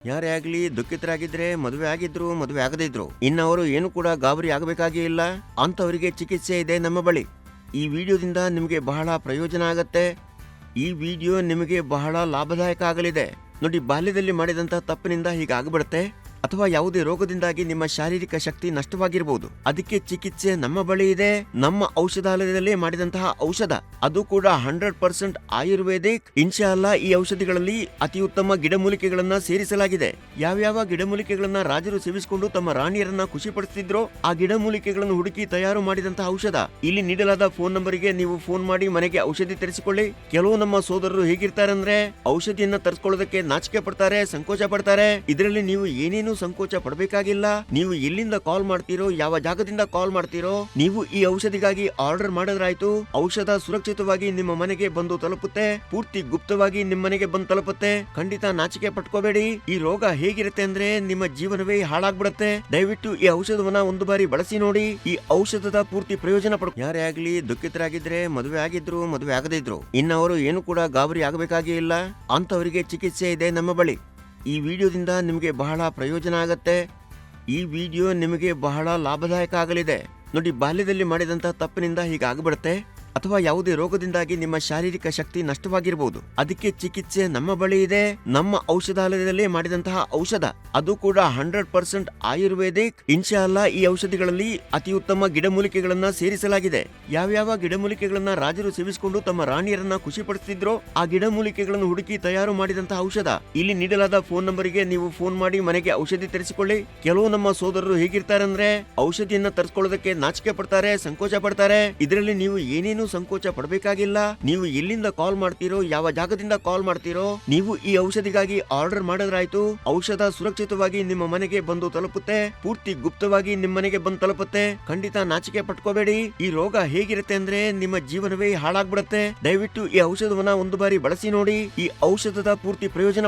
ಯಾರೇ ಆಗ್ಲಿ ದುಃಖಿತರಾಗಿದ್ರೆ ಮದುವೆ ಆಗಿದ್ರು ಮದುವೆ ಆಗದೇ ಇದ್ರು ಇನ್ನವರು ಏನು ಕೂಡ ಗಾಬರಿ ಆಗಬೇಕಾಗೇ ಇಲ್ಲ. ಅಂತವರಿಗೆ ಚಿಕಿತ್ಸೆ ಇದೆ ನಮ್ಮ ಬಳಿ. ಈ ವಿಡಿಯೋದಿಂದ ನಿಮಗೆ ಬಹಳ ಪ್ರಯೋಜನ ಆಗತ್ತೆ. ಈ ವಿಡಿಯೋ ನಿಮಗೆ ಬಹಳ ಲಾಭದಾಯಕ ಆಗಲಿದೆ. ನೋಡಿ, ಬಾಲ್ಯದಲ್ಲಿ ಮಾಡಿದಂತ ತಪ್ಪಿನಿಂದ ಹೀಗಾಗ್ಬಿಡುತ್ತೆ, ಅಥವಾ ಯಾವುದೇ ರೋಗದಿಂದಾಗಿ ನಿಮ್ಮ ಶಾರೀರಿಕ ಶಕ್ತಿ ನಷ್ಟವಾಗಿರಬಹುದು. ಅದಕ್ಕೆ ಚಿಕಿತ್ಸೆ ನಮ್ಮ ಬಳಿ ಇದೆ. ನಮ್ಮ ಔಷಧಾಲಯದಲ್ಲಿ ಮಾಡಿದಂತಹ ಔಷಧ, ಅದು ಕೂಡ 100% ಆಯುರ್ವೇದಿಕ್. ಇನ್ಶಾಅಲ್ಲಾ ಈ ಔಷಧಿಗಳಲ್ಲಿ ಅತಿ ಉತ್ತಮ ಗಿಡಮೂಲಿಕೆಗಳನ್ನ ಸೇರಿಸಲಾಗಿದೆ. ಯಾವ್ಯಾವ ಗಿಡಮೂಲಿಕೆಗಳನ್ನ ರಾಜರು ಸೇವಿಸಿಕೊಂಡು ತಮ್ಮ ರಾಣಿಯರನ್ನ ಖುಷಿ ಪಡಿಸುತ್ತಿದ್ರೋ ಆ ಗಿಡಮೂಲಿಕೆಗಳನ್ನು ಹುಡುಕಿ ತಯಾರು ಮಾಡಿದಂತಹ ಔಷಧ. ಇಲ್ಲಿ ನೀಡಲಾದ ಫೋನ್ ನಂಬರಿಗೆ ನೀವು ಫೋನ್ ಮಾಡಿ ಮನೆಗೆ ಔಷಧಿ ತರಿಸಿಕೊಳ್ಳಿ. ಕೆಲವು ನಮ್ಮ ಸೋದರರು ಹೇಗಿರ್ತಾರೆ ಅಂದ್ರೆ, ಔಷಧಿಯನ್ನ ತರಿಸಿಕೊಳ್ಳೋದಕ್ಕೆ ನಾಚಿಕೆ ಪಡ್ತಾರೆ, ಸಂಕೋಚ ಪಡ್ತಾರೆ. ಇದರಲ್ಲಿ ನೀವು ಏನೇನು ಸಂಕೋಚ ಪಡಬೇಕಾಗಿಲ್ಲ. ನೀವು ಎಲ್ಲಿಂದ ಕಾಲ್ ಮಾಡ್ತೀರೋ, ಯಾವ ಜಾಗದಿಂದ ಕಾಲ್ ಮಾಡ್ತೀರೋ, ನೀವು ಈ ಔಷಧಿಗಾಗಿ ಆರ್ಡರ್ ಮಾಡಿದ್ರಾಯ್ತು. ಔಷಧ ಸುರಕ್ಷಿತವಾಗಿ ನಿಮ್ಮ ಮನೆಗೆ ಬಂದು ತಲುಪುತ್ತೆ. ಪೂರ್ತಿ ಗುಪ್ತವಾಗಿ ನಿಮ್ಮ ಮನೆಗೆ ಬಂದು ತಲುಪುತ್ತೆ. ಖಂಡಿತ ನಾಚಿಕೆ ಪಟ್ಕೋಬೇಡಿ. ಈ ರೋಗ ಹೇಗಿರುತ್ತೆ ಅಂದ್ರೆ ನಿಮ್ಮ ಜೀವನವೇ ಹಾಳಾಗ್ಬಿಡುತ್ತೆ. ದಯವಿಟ್ಟು ಈ ಔಷಧವನ್ನ ಒಂದು ಬಾರಿ ಬಳಸಿ ನೋಡಿ. ಈ ಔಷಧದ ಪೂರ್ತಿ ಪ್ರಯೋಜನ ಯಾರೇ ಆಗ್ಲಿ ದುಃಖಿತರಾಗಿದ್ರೆ ಮದುವೆ ಆಗಿದ್ರು ಮದುವೆ ಆಗದೇ ಇದ್ರು ಇನ್ನವರು ಏನು ಕೂಡ ಗಾಬರಿ ಆಗಬೇಕಾಗೇ ಇಲ್ಲ. ಅಂತವರಿಗೆ ಚಿಕಿತ್ಸೆ ಇದೆ ನಮ್ಮ ಬಳಿ. ಈ ವಿಡಿಯೋದಿಂದ ನಿಮಗೆ ಬಹಳ ಪ್ರಯೋಜನ ಆಗತ್ತೆ. ಈ ವಿಡಿಯೋ ನಿಮಗೆ ಬಹಳ ಲಾಭದಾಯಕ ಆಗಲಿದೆ. ನೋಡಿ, ಬಾಲ್ಯದಲ್ಲಿ ಮಾಡಿದಂತ ತಪ್ಪಿನಿಂದ ಹೀಗಾಗ್ಬಿಡುತ್ತೆ, ಅಥವಾ ಯಾವುದೇ ರೋಗದಿಂದಾಗಿ ನಿಮ್ಮ ಶಾರೀರಿಕ ಶಕ್ತಿ ನಷ್ಟವಾಗಿರಬಹುದು. ಅದಕ್ಕೆ ಚಿಕಿತ್ಸೆ ನಮ್ಮ ಬಳಿ ಇದೆ. ನಮ್ಮ ಔಷಧಾಲಯದಲ್ಲಿ ಮಾಡಿದಂತಹ ಔಷಧ, ಅದು ಕೂಡ 100% ಆಯುರ್ವೇದಿಕ್. ಇನ್ಶಾಅಲ್ಲಾ ಈ ಔಷಧಿಗಳಲ್ಲಿ ಅತಿ ಉತ್ತಮ ಗಿಡಮೂಲಿಕೆಗಳನ್ನ ಸೇರಿಸಲಾಗಿದೆ. ಯಾವ್ಯಾವ ಗಿಡಮೂಲಿಕೆಗಳನ್ನ ರಾಜರು ಸೇವಿಸಿಕೊಂಡು ತಮ್ಮ ರಾಣಿಯರನ್ನ ಖುಷಿ ಪಡಿಸುತ್ತಿದ್ರೋ ಆ ಗಿಡಮೂಲಿಕೆಗಳನ್ನು ಹುಡುಕಿ ತಯಾರು ಮಾಡಿದಂತಹ ಔಷಧ. ಇಲ್ಲಿ ನೀಡಲಾದ ಫೋನ್ ನಂಬರಿಗೆ ನೀವು ಫೋನ್ ಮಾಡಿ ಮನೆಗೆ ಔಷಧಿ ತರಿಸಿಕೊಳ್ಳಿ. ಕೆಲವು ನಮ್ಮ ಸೋದರರು ಹೇಗಿರ್ತಾರೆ ಅಂದ್ರೆ, ಔಷಧಿಯನ್ನ ತರಿಸಿಕೊಳ್ಳೋದಕ್ಕೆ ನಾಚಿಕೆ ಪಡ್ತಾರೆ, ಸಂಕೋಚ ಪಡ್ತಾರೆ. ಇದರಲ್ಲಿ ನೀವು ಏನೇನು ಸಂಕೋಚ ಪಡಬೇಕಾಗಿಲ್ಲ. ನೀವು ಎಲ್ಲಿಂದ ಕಾಲ್ ಮಾಡ್ತೀರೋ, ಯಾವ ಜಾಗದಿಂದ ಕಾಲ್ ಮಾಡ್ತೀರೋ, ನೀವು ಈ ಔಷಧಿಗಾಗಿ ಆರ್ಡರ್ ಮಾಡಿದ್ರಾಯ್ತು. ಔಷಧ ಸುರಕ್ಷಿತವಾಗಿ ನಿಮ್ಮ ಮನೆಗೆ ಬಂದು ತಲುಪುತ್ತೆ. ಪೂರ್ತಿ ಗುಪ್ತವಾಗಿ ನಿಮ್ಮ ಮನೆಗೆ ಬಂದು ತಲುಪುತ್ತೆ. ಖಂಡಿತ ನಾಚಿಕೆ ಪಟ್ಕೋಬೇಡಿ. ಈ ರೋಗ ಹೇಗಿರುತ್ತೆ ಅಂದ್ರೆ ನಿಮ್ಮ ಜೀವನವೇ ಹಾಳಾಗ್ಬಿಡುತ್ತೆ. ದಯವಿಟ್ಟು ಈ ಔಷಧವನ್ನ ಒಂದು ಬಾರಿ ಬಳಸಿ ನೋಡಿ. ಈ ಔಷಧದ ಪೂರ್ತಿ ಪ್ರಯೋಜನ